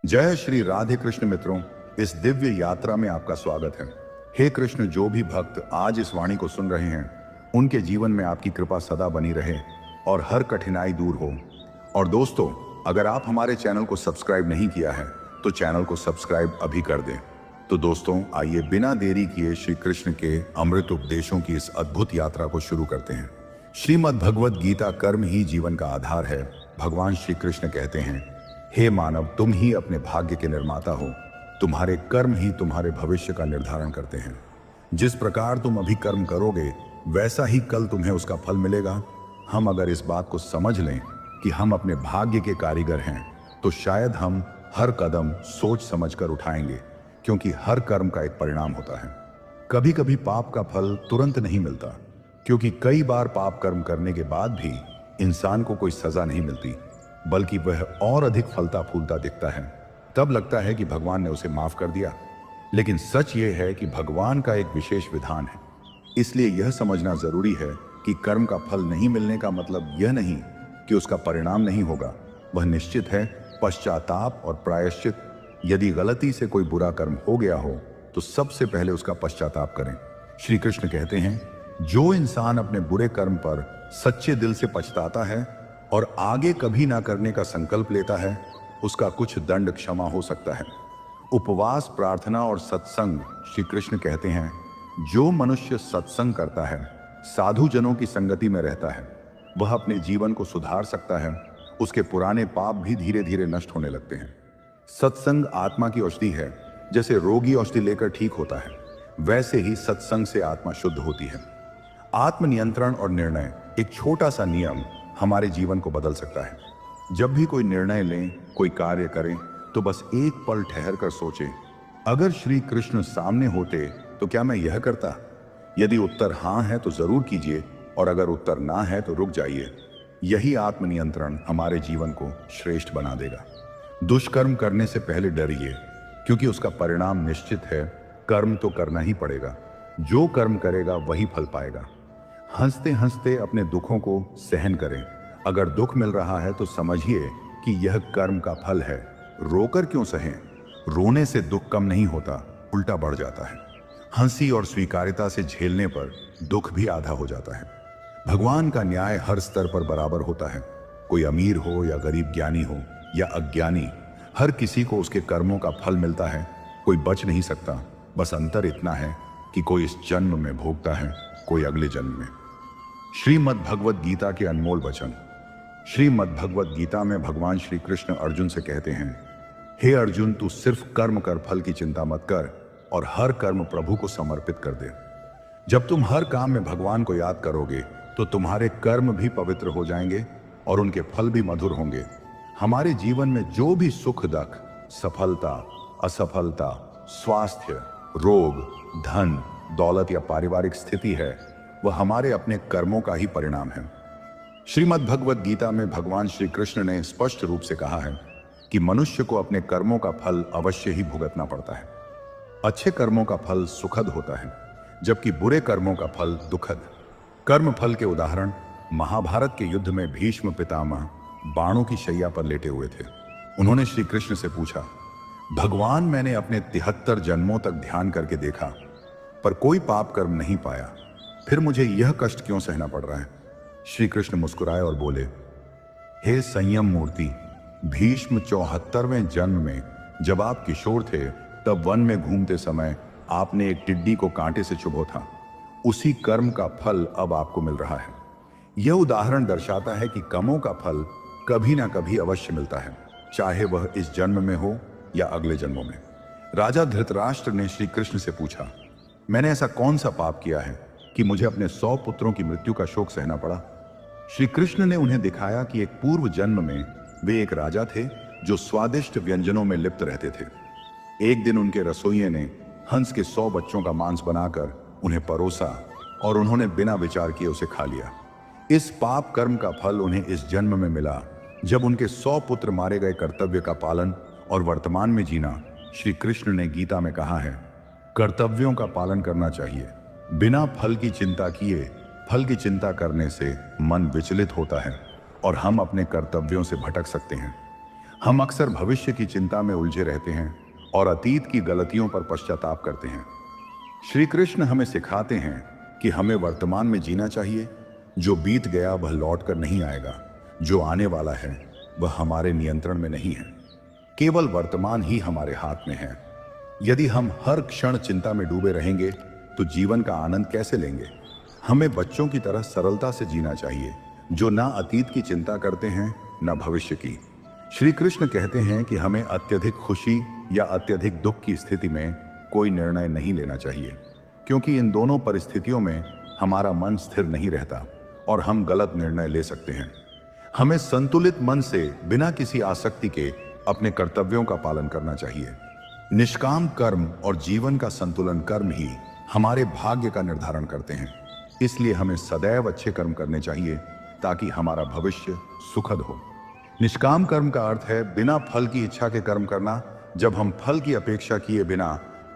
जय श्री राधे कृष्ण मित्रों, इस दिव्य यात्रा में आपका स्वागत है। हे कृष्ण, जो भी भक्त आज इस वाणी को सुन रहे हैं उनके जीवन में आपकी कृपा सदा बनी रहे और हर कठिनाई दूर हो। और दोस्तों, अगर आप हमारे चैनल को सब्सक्राइब नहीं किया है तो चैनल को सब्सक्राइब अभी कर दें। तो दोस्तों, आइए बिना देरी किए श्री कृष्ण के अमृत उपदेशों की इस अद्भुत यात्रा को शुरू करते हैं। श्रीमद् भगवद गीता कर्म ही जीवन का आधार है। भगवान श्री कृष्ण कहते हैं, हे मानव, तुम ही अपने भाग्य के निर्माता हो। तुम्हारे कर्म ही तुम्हारे भविष्य का निर्धारण करते हैं। जिस प्रकार तुम अभी कर्म करोगे वैसा ही कल तुम्हें उसका फल मिलेगा। हम अगर इस बात को समझ लें कि हम अपने भाग्य के कारीगर हैं तो शायद हम हर कदम सोच समझकर उठाएंगे, क्योंकि हर कर्म का एक परिणाम होता है। कभी कभी पाप का फल तुरंत नहीं मिलता, क्योंकि कई बार पाप कर्म करने के बाद भी इंसान को कोई सजा नहीं मिलती, बल्कि वह और अधिक फलता फूलता दिखता है। तब लगता है कि भगवान ने उसे माफ कर दिया, लेकिन सच यह है कि भगवान का एक विशेष विधान है। इसलिए यह समझना जरूरी है कि कर्म का फल नहीं मिलने का मतलब यह नहीं कि उसका परिणाम नहीं होगा। वह निश्चित है पश्चाताप और प्रायश्चित। यदि गलती से कोई बुरा कर्म हो गया हो तो सबसे पहले उसका पश्चाताप करें। श्री कृष्ण कहते हैं, जो इंसान अपने बुरे कर्म पर सच्चे दिल से पछताता है और आगे कभी ना करने का संकल्प लेता है, उसका कुछ दंड क्षमा हो सकता है। उपवास, प्रार्थना और सत्संग। श्री कृष्ण कहते हैं, जो मनुष्य सत्संग करता है, साधु जनों की संगति में रहता है, वह अपने जीवन को सुधार सकता है। उसके पुराने पाप भी धीरे धीरे नष्ट होने लगते हैं। सत्संग आत्मा की औषधि है। जैसे रोगी औषधि लेकर ठीक होता है, वैसे ही सत्संग से आत्मा शुद्ध होती है। आत्मनियंत्रण और निर्णय। एक छोटा सा नियम हमारे जीवन को बदल सकता है। जब भी कोई निर्णय लें, कोई कार्य करें, तो बस एक पल ठहर कर सोचें, अगर श्री कृष्ण सामने होते तो क्या मैं यह करता? यदि उत्तर हाँ है तो जरूर कीजिए, और अगर उत्तर ना है तो रुक जाइए। यही आत्मनियंत्रण हमारे जीवन को श्रेष्ठ बना देगा। दुष्कर्म करने से पहले डरिए, क्योंकि उसका परिणाम निश्चित है। कर्म तो करना ही पड़ेगा। जो कर्म करेगा वही फल पाएगा। हंसते हंसते अपने दुखों को सहन करें। अगर दुख मिल रहा है तो समझिए कि यह कर्म का फल है। रोकर क्यों सहें? रोने से दुख कम नहीं होता, उल्टा बढ़ जाता है। हंसी और स्वीकार्यता से झेलने पर दुख भी आधा हो जाता है। भगवान का न्याय हर स्तर पर बराबर होता है। कोई अमीर हो या गरीब, ज्ञानी हो या अज्ञानी, हर किसी को उसके कर्मों का फल मिलता है। कोई बच नहीं सकता। बस अंतर इतना है कि कोई इस जन्म में भोगता है, कोई अगले जन्म में। श्रीमद् भगवद गीता के अनमोल वचन। श्रीमद् भगवद गीता में भगवान श्री कृष्ण अर्जुन से कहते हैं, हे अर्जुन, तू सिर्फ कर्म कर, फल की चिंता मत कर और हर कर्म प्रभु को समर्पित कर दे। जब तुम हर काम में भगवान को याद करोगे तो तुम्हारे कर्म भी पवित्र हो जाएंगे और उनके फल भी मधुर होंगे। हमारे जीवन में जो भी सुख दुख, सफलता, असफलता, स्वास्थ्य, रोग, धन, दौलत या पारिवारिक स्थिति है, वह हमारे अपने कर्मों का ही परिणाम है। श्रीमद् भगवद गीता में भगवान श्री कृष्ण ने स्पष्ट रूप से कहा है कि मनुष्य को अपने कर्मों का फल अवश्य ही भुगतना पड़ता है। अच्छे कर्मों का फल सुखद होता है, जबकि बुरे कर्मों का फल दुखद। कर्म फल के उदाहरण, महाभारत के युद्ध में भीष्म पितामह बाणों की शैया पर लेटे हुए थे। उन्होंने श्री कृष्ण से पूछा, भगवान, मैंने अपने 73 जन्मों तक ध्यान करके देखा पर कोई पाप कर्म नहीं पाया, फिर मुझे यह कष्ट क्यों सहना पड़ रहा है? श्री कृष्ण मुस्कुराए और बोले, हे संयम मूर्ति, भीष्म 74वें जन्म में जब आप किशोर थे तब वन में घूमते समय आपने एक टिड्डी को कांटे से चुभो था। उसी कर्म का फल अब आपको मिल रहा है। यह उदाहरण दर्शाता है कि कर्मों का फल कभी ना कभी अवश्य मिलता है, चाहे वह इस जन्म में हो या अगले जन्मों में। राजा धृतराष्ट्र ने श्री कृष्ण से पूछा, मैंने ऐसा कौन सा पाप किया है कि मुझे अपने 100 पुत्रों की मृत्यु का शोक सहना पड़ा? श्री कृष्ण ने उन्हें दिखाया कि एक पूर्व जन्म में वे एक राजा थे जो स्वादिष्ट व्यंजनों में लिप्त रहते थे। एक दिन उनके रसोइये ने हंस के 100 बच्चों का मांस बनाकर उन्हें परोसा और उन्होंने बिना विचार किए उसे खा लिया। इस पाप कर्म का फल उन्हें इस जन्म में मिला, जब उनके 100 पुत्र मारे गए। कर्तव्य का पालन और वर्तमान में जीना। श्री कृष्ण ने गीता में कहा है, कर्तव्यों का पालन करना चाहिए बिना फल की चिंता किए। फल की चिंता करने से मन विचलित होता है और हम अपने कर्तव्यों से भटक सकते हैं। हम अक्सर भविष्य की चिंता में उलझे रहते हैं और अतीत की गलतियों पर पश्चाताप करते हैं। श्री कृष्ण हमें सिखाते हैं कि हमें वर्तमान में जीना चाहिए। जो बीत गया वह लौट कर नहीं आएगा, जो आने वाला है वह हमारे नियंत्रण में नहीं है। केवल वर्तमान ही हमारे हाथ में है। यदि हम हर क्षण चिंता में डूबे रहेंगे तो जीवन का आनंद कैसे लेंगे? हमें बच्चों की तरह सरलता से जीना चाहिए, जो ना अतीत की चिंता करते हैं न भविष्य की। श्री कृष्ण कहते हैं कि हमें अत्यधिक खुशी या अत्यधिक दुख की स्थिति में कोई निर्णय नहीं लेना चाहिए, क्योंकि इन दोनों परिस्थितियों में हमारा मन स्थिर नहीं रहता और हम गलत निर्णय ले सकते हैं। हमें संतुलित मन से बिना किसी आसक्ति के अपने कर्तव्यों का पालन करना चाहिए। निष्काम कर्म और जीवन का संतुलन कर्म ही हमारे भाग्य का निर्धारण करते हैं। इसलिए हमें सदैव अच्छे कर्म करने चाहिए ताकि हमारा भविष्य सुखद हो। निष्काम कर्म का अर्थ है बिना फल की इच्छा के कर्म करना। जब हम फल की अपेक्षा किए बिना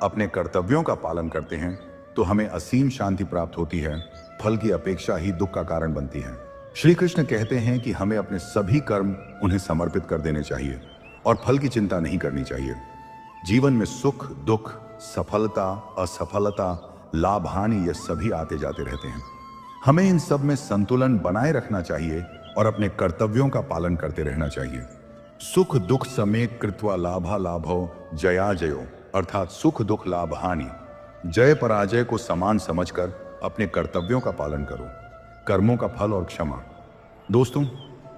अपने कर्तव्यों का पालन करते हैं तो हमें असीम शांति प्राप्त होती है। फल की अपेक्षा ही दुख का कारण बनती है। श्री कृष्ण कहते हैं कि हमें अपने सभी कर्म उन्हें समर्पित कर देने चाहिए और फल की चिंता नहीं करनी चाहिए। जीवन में सुख दुख, सफलता असफलता, लाभ हानि, ये सभी आते जाते रहते हैं। हमें इन सब में संतुलन बनाए रखना चाहिए और अपने कर्तव्यों का पालन करते रहना चाहिए। सुख दुख समे कृत्वा लाभा लाभो जया जयो, अर्थात सुख दुख लाभ हानि, जय पराजय को समान समझकर अपने कर्तव्यों का पालन करो। कर्मों का फल और क्षमा। दोस्तों,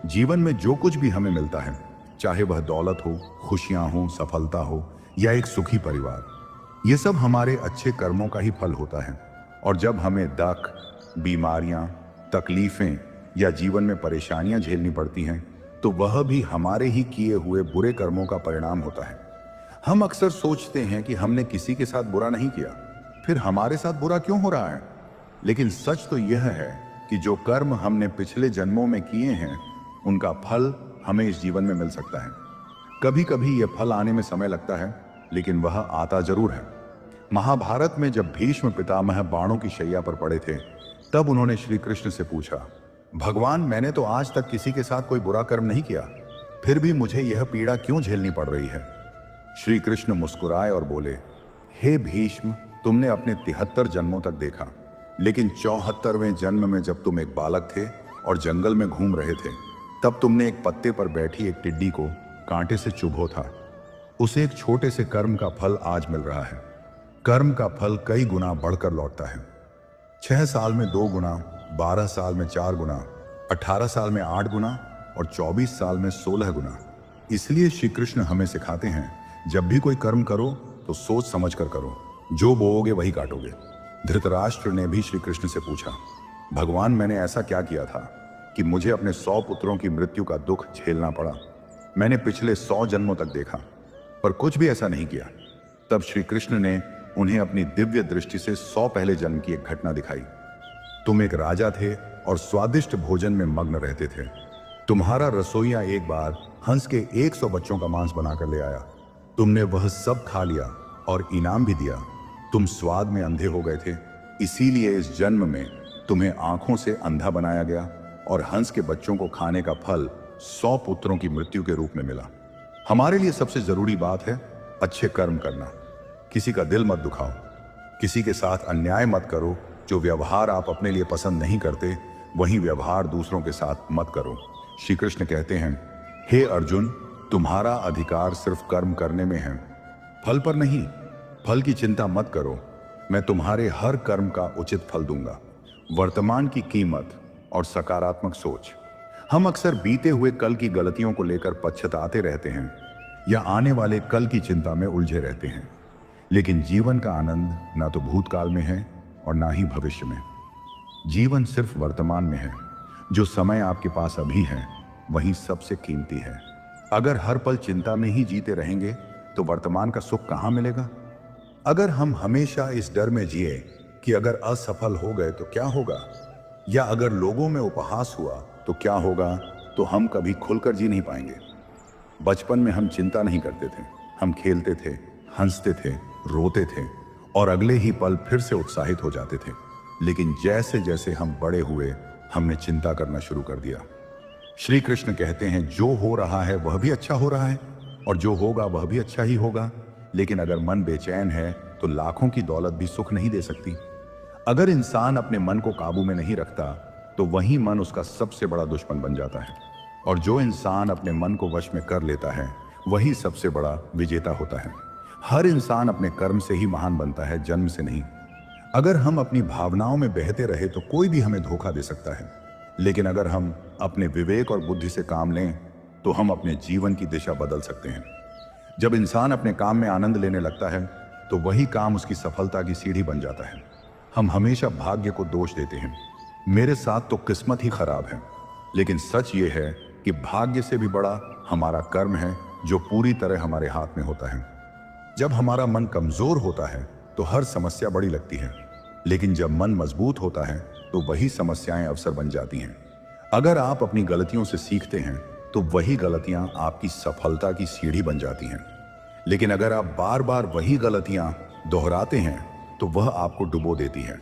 जीवन में जो कुछ भी हमें मिलता है, चाहे वह दौलत हो, खुशियां हो, सफलता हो या एक सुखी परिवार, ये सब हमारे अच्छे कर्मों का ही फल होता है। और जब हमें दुख, बीमारियां, तकलीफें या जीवन में परेशानियां झेलनी पड़ती हैं तो वह भी हमारे ही किए हुए बुरे कर्मों का परिणाम होता है। हम अक्सर सोचते हैं कि हमने किसी के साथ बुरा नहीं किया, फिर हमारे साथ बुरा क्यों हो रहा है? लेकिन सच तो यह है कि जो कर्म हमने पिछले जन्मों में किए हैं उनका फल हमें इस जीवन में मिल सकता है। कभी कभी यह फल आने में समय लगता है, लेकिन वह आता जरूर है। महाभारत में जब भीष्म पितामह बाणों की शैया पर पड़े थे, तब उन्होंने श्री कृष्ण से पूछा, भगवान, मैंने तो आज तक किसी के साथ कोई बुरा कर्म नहीं किया, फिर भी मुझे यह पीड़ा क्यों झेलनी पड़ रही है? श्री कृष्ण मुस्कुराए और बोले, हे भीष्म, तुमने अपने 73 जन्मों तक देखा, लेकिन 74वें जन्म में जब तुम एक बालक थे और जंगल में घूम रहे थे, तब तुमने एक पत्ते पर बैठी एक टिड्डी को कांटे से चुभो था। उसे एक छोटे से कर्म का फल आज मिल रहा है। कर्म का फल कई गुना बढ़कर लौटता है। 6 साल में 2 गुना, 12 साल में 4 गुना, 18 साल में 8 गुना और 24 साल में 16 गुना। इसलिए श्री कृष्ण हमें सिखाते हैं, जब भी कोई कर्म करो तो सोच समझ कर करो, जो बोओगे वही काटोगे। धृतराष्ट्र ने भी श्री कृष्ण से पूछा, भगवान, मैंने ऐसा क्या किया था कि मुझे अपने 100 पुत्रों की मृत्यु का दुख झेलना पड़ा? मैंने पिछले 100 जन्मों तक देखा पर कुछ भी ऐसा नहीं किया। तब श्री कृष्ण ने उन्हें अपनी दिव्य दृष्टि से 100 पहले जन्म की एक घटना दिखाई। तुम एक राजा थे और स्वादिष्ट भोजन में मग्न रहते थे। तुम्हारा रसोइया एक बार हंस के 100 बच्चों का मांस बनाकर ले आया। तुमने वह सब खा लिया और इनाम भी दिया। तुम स्वाद में अंधे हो गए थे, इसीलिए इस जन्म में तुम्हें आंखों से अंधा बनाया गया और हंस के बच्चों को खाने का फल 100 पुत्रों की मृत्यु के रूप में मिला। हमारे लिए सबसे जरूरी बात है अच्छे कर्म करना। किसी का दिल मत दुखाओ, किसी के साथ अन्याय मत करो। जो व्यवहार आप अपने लिए पसंद नहीं करते, वही व्यवहार दूसरों के साथ मत करो। श्री कृष्ण कहते हैं, हे अर्जुन, तुम्हारा अधिकार सिर्फ कर्म करने में है, फल पर नहीं। फल की चिंता मत करो, मैं तुम्हारे हर कर्म का उचित फल दूंगा। वर्तमान की कीमत और सकारात्मक सोच। हम अक्सर बीते हुए कल की गलतियों को लेकर पछताते रहते हैं या आने वाले कल की चिंता में उलझे रहते हैं, लेकिन जीवन का आनंद ना तो भूतकाल में है और ना ही भविष्य में। जीवन सिर्फ वर्तमान में है। जो समय आपके पास अभी है वही सबसे कीमती है। अगर हर पल चिंता में ही जीते रहेंगे तो वर्तमान का सुख कहाँ मिलेगा? अगर हम हमेशा इस डर में जिए कि अगर असफल हो गए तो क्या होगा, या अगर लोगों में उपहास हुआ तो क्या होगा, तो हम कभी खुलकर जी नहीं पाएंगे। बचपन में हम चिंता नहीं करते थे, हम खेलते थे, हंसते थे, रोते थे और अगले ही पल फिर से उत्साहित हो जाते थे। लेकिन जैसे जैसे हम बड़े हुए, हमने चिंता करना शुरू कर दिया। श्री कृष्ण कहते हैं जो हो रहा है वह भी अच्छा हो रहा है और जो होगा वह भी अच्छा ही होगा। लेकिन अगर मन बेचैन है तो लाखों की दौलत भी सुख नहीं दे सकती। अगर इंसान अपने मन को काबू में नहीं रखता तो वही मन उसका सबसे बड़ा दुश्मन बन जाता है। और जो इंसान अपने मन को वश में कर लेता है वही सबसे बड़ा विजेता होता है। हर इंसान अपने कर्म से ही महान बनता है, जन्म से नहीं। अगर हम अपनी भावनाओं में बहते रहे तो कोई भी हमें धोखा दे सकता है, लेकिन अगर हम अपने विवेक और बुद्धि से काम लें तो हम अपने जीवन की दिशा बदल सकते हैं। जब इंसान अपने काम में आनंद लेने लगता है तो वही काम उसकी सफलता की सीढ़ी बन जाता है। हम हमेशा भाग्य को दोष देते हैं, मेरे साथ तो किस्मत ही खराब है, लेकिन सच ये है कि भाग्य से भी बड़ा हमारा कर्म है जो पूरी तरह हमारे हाथ में होता है। जब हमारा मन कमजोर होता है तो हर समस्या बड़ी लगती है, लेकिन जब मन मजबूत होता है तो वही समस्याएं अवसर बन जाती हैं। अगर आप अपनी गलतियों से सीखते हैं तो वही गलतियां आपकी सफलता की सीढ़ी बन जाती हैं। लेकिन अगर आप बार बार वही गलतियां दोहराते हैं तो वह आपको डुबो देती है।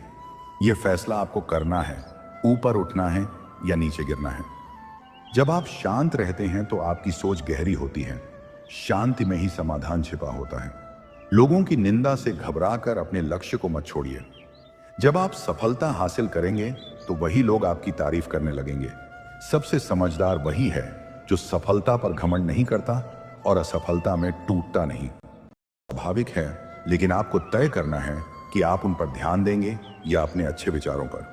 यह फैसला आपको करना है, ऊपर उठना है या नीचे गिरना है। जब आप शांत रहते हैं तो आपकी सोच गहरी होती है। शांति में ही समाधान छिपा होता है। लोगों की निंदा से घबराकर अपने लक्ष्य को मत छोड़िए। जब आप सफलता हासिल करेंगे तो वही लोग आपकी तारीफ करने लगेंगे। सबसे समझदार वही है जो सफलता पर घमंड नहीं करता और असफलता में टूटता नहीं। स्वाभाविक है, लेकिन आपको तय करना है कि आप उन पर ध्यान देंगे या अपने अच्छे विचारों पर।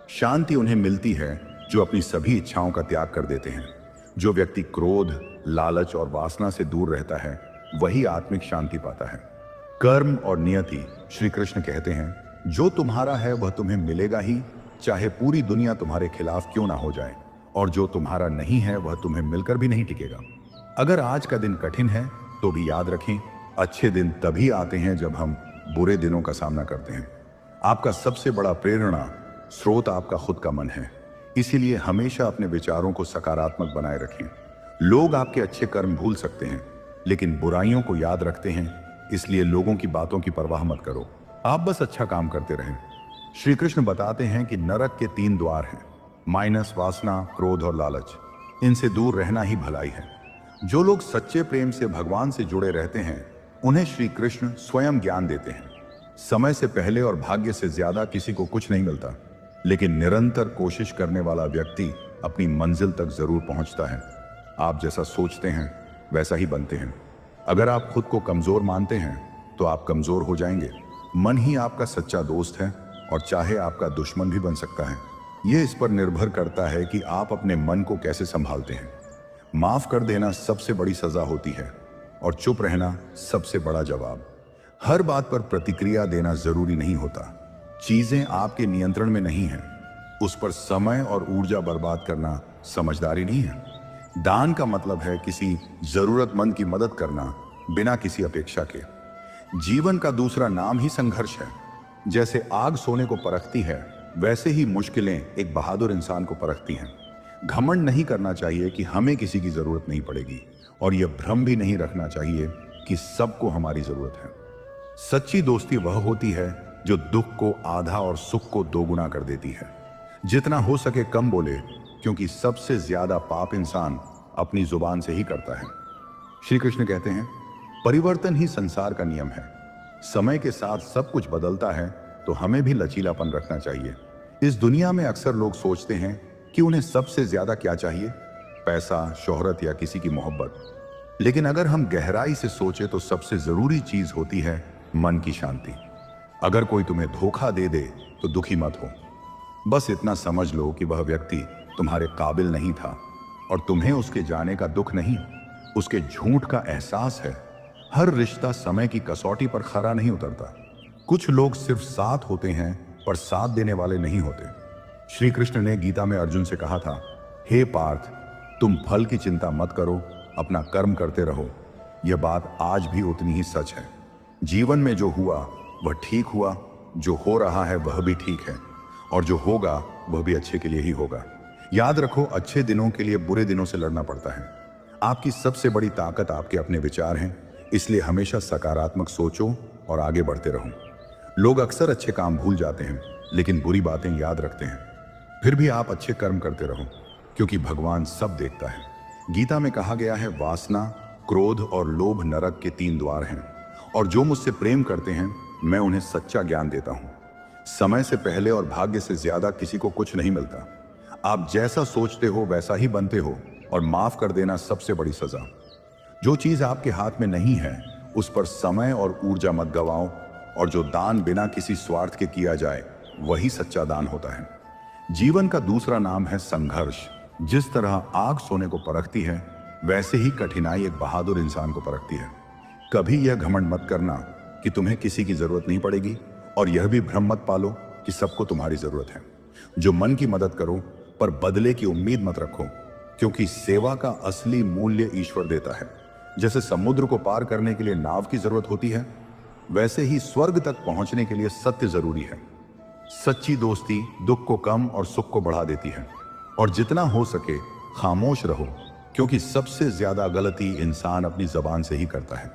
शांति उन्हें मिलती है जो अपनी सभी इच्छाओं का त्याग कर देते हैं। जो व्यक्ति क्रोध, लालच और वासना से दूर रहता है वही आत्मिक शांति पाता है। कर्म और नियति, श्री कृष्ण कहते हैं, जो तुम्हारा है वह तुम्हें मिलेगा ही, चाहे पूरी दुनिया तुम्हारे खिलाफ क्यों ना हो जाए। और जो तुम्हारा नहीं है वह तुम्हें मिलकर भी नहीं टिकेगा। अगर आज का दिन कठिन है तो भी याद रखें, अच्छे दिन तभी आते हैं जब हम बुरे दिनों का सामना करते हैं। आपका सबसे बड़ा प्रेरणा स्रोत आपका खुद का मन है, इसीलिए हमेशा अपने विचारों को सकारात्मक बनाए रखें। लोग आपके अच्छे कर्म भूल सकते हैं लेकिन बुराइयों को याद रखते हैं, इसलिए लोगों की बातों की परवाह मत करो, आप बस अच्छा काम करते रहें। श्री कृष्ण बताते हैं कि नरक के 3 द्वार हैं, माइनस, वासना, क्रोध और लालच। इनसे दूर रहना ही भलाई है। जो लोग सच्चे प्रेम से भगवान से जुड़े रहते हैं उन्हें श्री कृष्ण स्वयं ज्ञान देते हैं। समय से पहले और भाग्य से ज्यादा किसी को कुछ नहीं मिलता, लेकिन निरंतर कोशिश करने वाला व्यक्ति अपनी मंजिल तक जरूर पहुंचता है। आप जैसा सोचते हैं वैसा ही बनते हैं। अगर आप खुद को कमजोर मानते हैं तो आप कमजोर हो जाएंगे। मन ही आपका सच्चा दोस्त है और चाहे आपका दुश्मन भी बन सकता है। यह इस पर निर्भर करता है कि आप अपने मन को कैसे संभालते हैं। माफ कर देना सबसे बड़ी सजा होती है और चुप रहना सबसे बड़ा जवाब। हर बात पर प्रतिक्रिया देना जरूरी नहीं होता। चीजें आपके नियंत्रण में नहीं है, उस पर समय और ऊर्जा बर्बाद करना समझदारी नहीं है। दान का मतलब है किसी जरूरतमंद की मदद करना बिना किसी अपेक्षा के। जीवन का दूसरा नाम ही संघर्ष है। जैसे आग सोने को परखती है वैसे ही मुश्किलें एक बहादुर इंसान को परखती हैं। घमंड नहीं करना चाहिए कि हमें किसी की जरूरत नहीं पड़ेगी, और यह भ्रम भी नहीं रखना चाहिए कि सबको हमारी जरूरत है। सच्ची दोस्ती वह होती है जो दुख को आधा और सुख को दोगुना कर देती है। जितना हो सके कम बोले, क्योंकि सबसे ज्यादा पाप इंसान अपनी जुबान से ही करता है। श्री कृष्ण कहते हैं, परिवर्तन ही संसार का नियम है। समय के साथ सब कुछ बदलता है तो हमें भी लचीलापन रखना चाहिए। इस दुनिया में अक्सर लोग सोचते हैं कि उन्हें सबसे ज्यादा क्या चाहिए, पैसा, शोहरत या किसी की मोहब्बत। लेकिन अगर हम गहराई से सोचे तो सबसे जरूरी चीज होती है मन की शांति। अगर कोई तुम्हें धोखा दे दे तो दुखी मत हो, बस इतना समझ लो कि वह व्यक्ति तुम्हारे काबिल नहीं था और तुम्हें उसके जाने का दुख नहीं, उसके झूठ का एहसास है। हर रिश्ता समय की कसौटी पर खरा नहीं उतरता। कुछ लोग सिर्फ साथ होते हैं पर साथ देने वाले नहीं होते। श्री कृष्ण ने गीता में अर्जुन से कहा था, हे पार्थ, तुम फल की चिंता मत करो, अपना कर्म करते रहो। यह बात आज भी उतनी ही सच है। जीवन में जो हुआ वह ठीक हुआ, जो हो रहा है वह भी ठीक है, और जो होगा वह भी अच्छे के लिए ही होगा। याद रखो, अच्छे दिनों के लिए बुरे दिनों से लड़ना पड़ता है। आपकी सबसे बड़ी ताकत आपके अपने विचार हैं, इसलिए हमेशा सकारात्मक सोचो और आगे बढ़ते रहो। लोग अक्सर अच्छे काम भूल जाते हैं लेकिन बुरी बातें याद रखते हैं। फिर भी आप अच्छे कर्म करते रहो, क्योंकि भगवान सब देखता है। गीता में कहा गया है, वासना, क्रोध और लोभ नरक के 3 द्वार हैं, और जो मुझसे प्रेम करते हैं मैं उन्हें सच्चा ज्ञान देता हूं। समय से पहले और भाग्य से ज्यादा किसी को कुछ नहीं मिलता। आप जैसा सोचते हो वैसा ही बनते हो, और माफ कर देना सबसे बड़ी सजा। जो चीज आपके हाथ में नहीं है उस पर समय और ऊर्जा मत गवाओ, और जो दान बिना किसी स्वार्थ के किया जाए वही सच्चा दान होता है। जीवन का दूसरा नाम है संघर्ष। जिस तरह आग सोने को परखती है, वैसे ही कठिनाई एक बहादुर इंसान को परखती है। कभी यह घमंड मत करना कि तुम्हें किसी की जरूरत नहीं पड़ेगी, और यह भी भ्रम मत पालो कि सबको तुम्हारी जरूरत है। जो मन की मदद करो, पर बदले की उम्मीद मत रखो, क्योंकि सेवा का असली मूल्य ईश्वर देता है। जैसे समुद्र को पार करने के लिए नाव की जरूरत होती है, वैसे ही स्वर्ग तक पहुंचने के लिए सत्य जरूरी है। सच्ची दोस्ती दुख को कम और सुख को बढ़ा देती है। और जितना हो सके खामोश रहो, क्योंकि सबसे ज्यादा गलती इंसान अपनी जबान से ही करता है।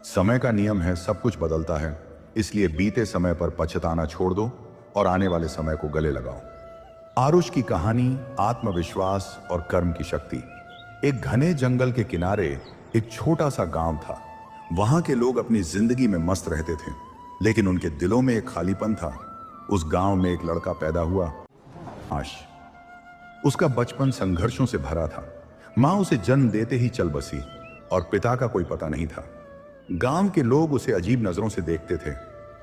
समय का नियम है, सब कुछ बदलता है, इसलिए बीते समय पर पछताना छोड़ दो और आने वाले समय को गले लगाओ। आरुष की कहानी आत्मविश्वास और कर्म की शक्ति। एक घने जंगल के किनारे एक छोटा सा गांव था। वहां के लोग अपनी जिंदगी में मस्त रहते थे, लेकिन उनके दिलों में एक खालीपन था। उस गांव में एक लड़का पैदा हुआ, आश। उसका बचपन संघर्षों से भरा था। मां उसे जन्म देते ही चल बसी, और पिता का कोई पता नहीं था। गांव के लोग उसे अजीब नजरों से देखते थे।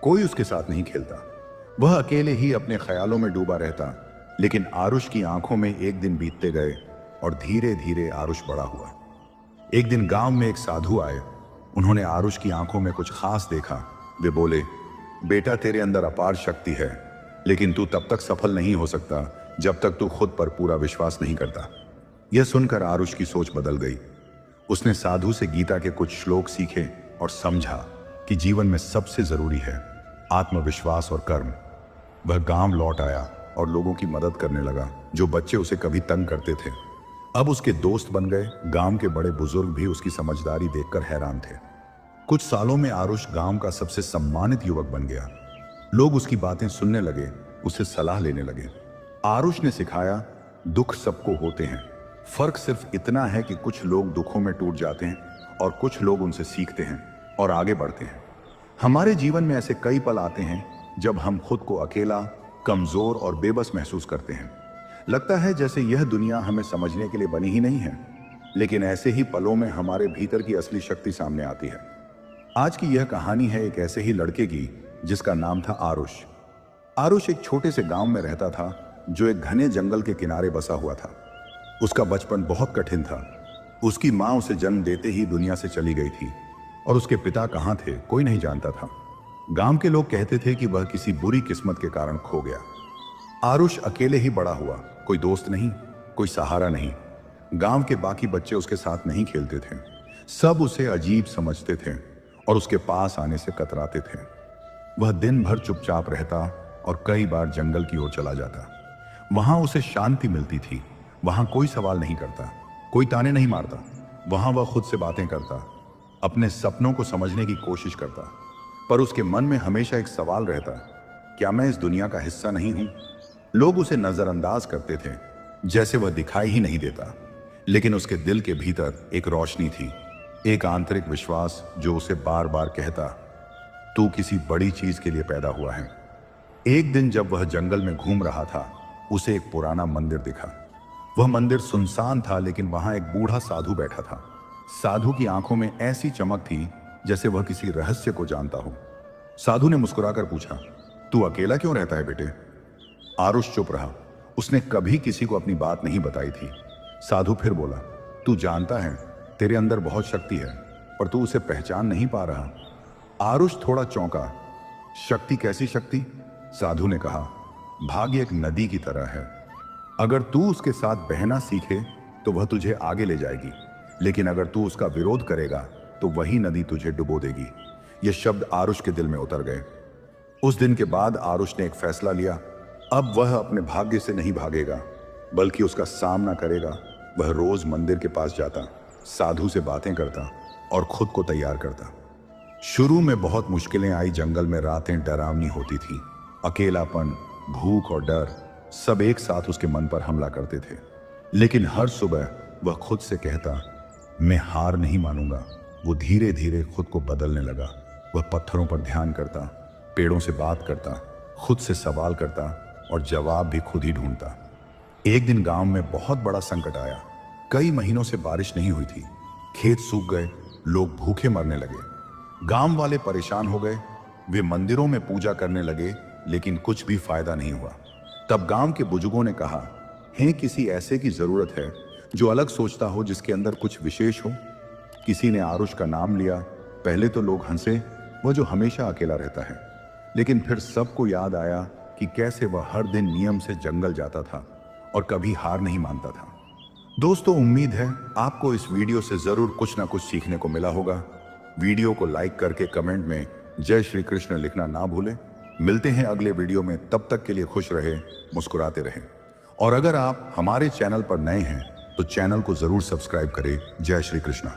कोई उसके साथ नहीं खेलता। वह अकेले ही अपने ख्यालों में डूबा रहता। लेकिन आरुष की आंखों में एक दिन बीतते गए, और धीरे धीरे आरुष बड़ा हुआ। एक दिन गांव में एक साधु आए। उन्होंने आरुष की आंखों में कुछ खास देखा। वे बोले, बेटा, तेरे अंदर अपार शक्ति है, लेकिन तू तब तक सफल नहीं हो सकता जब तक तू खुद पर पूरा विश्वास नहीं करता। यह सुनकर आरुष की सोच बदल गई। उसने साधु से गीता के कुछ श्लोक सीखे और समझा कि जीवन में सबसे जरूरी है आत्मविश्वास और कर्म। वह गांव लौट आया और लोगों की मदद करने लगा। जो बच्चे उसे कभी तंग करते थे, अब उसके दोस्त बन गए। गांव के बड़े बुजुर्ग भी उसकी समझदारी देखकर हैरान थे। कुछ सालों में आरुष गांव का सबसे सम्मानित युवक बन गया। लोग उसकी बातें सुनने लगे, उससे सलाह लेने लगे। आरुष ने सिखाया, दुख सबको होते हैं, फर्क सिर्फ इतना है कि कुछ लोग दुखों में टूट जाते हैं और कुछ लोग उनसे सीखते हैं और आगे बढ़ते हैं। हमारे जीवन में ऐसे कई पल आते हैं जब हम खुद को अकेला, कमजोर और बेबस महसूस करते हैं। लगता है जैसे यह दुनिया हमें समझने के लिए बनी ही नहीं है। लेकिन ऐसे ही पलों में हमारे भीतर की असली शक्ति सामने आती है। आज की यह कहानी है एक ऐसे ही लड़के की जिसका नाम था आरुष। आरुष एक छोटे से गांव में रहता था जो एक घने जंगल के किनारे बसा हुआ था। उसका बचपन बहुत कठिन था। उसकी माँ उसे जन्म देते ही दुनिया से चली गई थी, और उसके पिता कहाँ थे कोई नहीं जानता था। गांव के लोग कहते थे कि वह किसी बुरी किस्मत के कारण खो गया। आरुष अकेले ही बड़ा हुआ, कोई दोस्त नहीं, कोई सहारा नहीं। गांव के बाकी बच्चे उसके साथ नहीं खेलते थे। सब उसे अजीब समझते थे और उसके पास आने से कतराते थे। वह दिन भर चुपचाप रहता और कई बार जंगल की ओर चला जाता। वहां उसे शांति मिलती थी। वहां कोई सवाल नहीं करता, कोई ताने नहीं मारता। वहां वह खुद से बातें करता, अपने सपनों को समझने की कोशिश करता। पर उसके मन में हमेशा एक सवाल रहता, क्या मैं इस दुनिया का हिस्सा नहीं हूं? लोग उसे नजरअंदाज करते थे, जैसे वह दिखाई ही नहीं देता। लेकिन उसके दिल के भीतर एक रोशनी थी, एक आंतरिक विश्वास जो उसे बार बार कहता, तू किसी बड़ी चीज के लिए पैदा हुआ है। एक दिन जब वह जंगल में घूम रहा था, उसे एक पुराना मंदिर दिखा। वह मंदिर सुनसान था, लेकिन वहां एक बूढ़ा साधु बैठा था। साधु की आंखों में ऐसी चमक थी जैसे वह किसी रहस्य को जानता हो। साधु ने मुस्कुराकर पूछा, तू अकेला क्यों रहता है बेटे? आरुष चुप रहा। उसने कभी किसी को अपनी बात नहीं बताई थी। साधु फिर बोला, तू जानता है तेरे अंदर बहुत शक्ति है, पर तू उसे पहचान नहीं पा रहा। आरुष थोड़ा चौंका। शक्ति? कैसी शक्ति? साधु ने कहा, भाग्य एक नदी की तरह है। अगर तू उसके साथ बहना सीखे तो वह तुझे आगे ले जाएगी, लेकिन अगर तू उसका विरोध करेगा तो वही नदी तुझे डुबो देगी। ये शब्द आरुष के दिल में उतर गए। उस दिन के बाद आरुष ने एक फैसला लिया। अब वह अपने भाग्य से नहीं भागेगा, बल्कि उसका सामना करेगा। वह रोज मंदिर के पास जाता, साधु से बातें करता और खुद को तैयार करता। शुरू में बहुत मुश्किलें आई। जंगल में रातें डरावनी होती थी। अकेलापन, भूख और डर सब एक साथ उसके मन पर हमला करते थे। लेकिन हर सुबह वह खुद से कहता, मैं हार नहीं मानूंगा। वो धीरे धीरे खुद को बदलने लगा। वह पत्थरों पर ध्यान करता, पेड़ों से बात करता, खुद से सवाल करता और जवाब भी खुद ही ढूंढता। एक दिन गांव में बहुत बड़ा संकट आया। कई महीनों से बारिश नहीं हुई थी। खेत सूख गए, लोग भूखे मरने लगे। गांव वाले परेशान हो गए। वे मंदिरों में पूजा करने लगे, लेकिन कुछ भी फायदा नहीं हुआ। तब गांव के बुजुर्गों ने कहा, है किसी ऐसे की जरूरत है जो अलग सोचता हो, जिसके अंदर कुछ विशेष हो। किसी ने आरुष का नाम लिया। पहले तो लोग हंसे, वह जो हमेशा अकेला रहता है। लेकिन फिर सबको याद आया कि कैसे वह हर दिन नियम से जंगल जाता था और कभी हार नहीं मानता था। दोस्तों, उम्मीद है आपको इस वीडियो से जरूर कुछ ना कुछ सीखने को मिला होगा। वीडियो को लाइक करके कमेंट में जय श्री कृष्ण लिखना ना भूलें। मिलते हैं अगले वीडियो में, तब तक के लिए खुश रहे, मुस्कुराते रहें। और अगर आप हमारे चैनल पर नए हैं तो चैनल को जरूर सब्सक्राइब करें। जय श्री कृष्ण।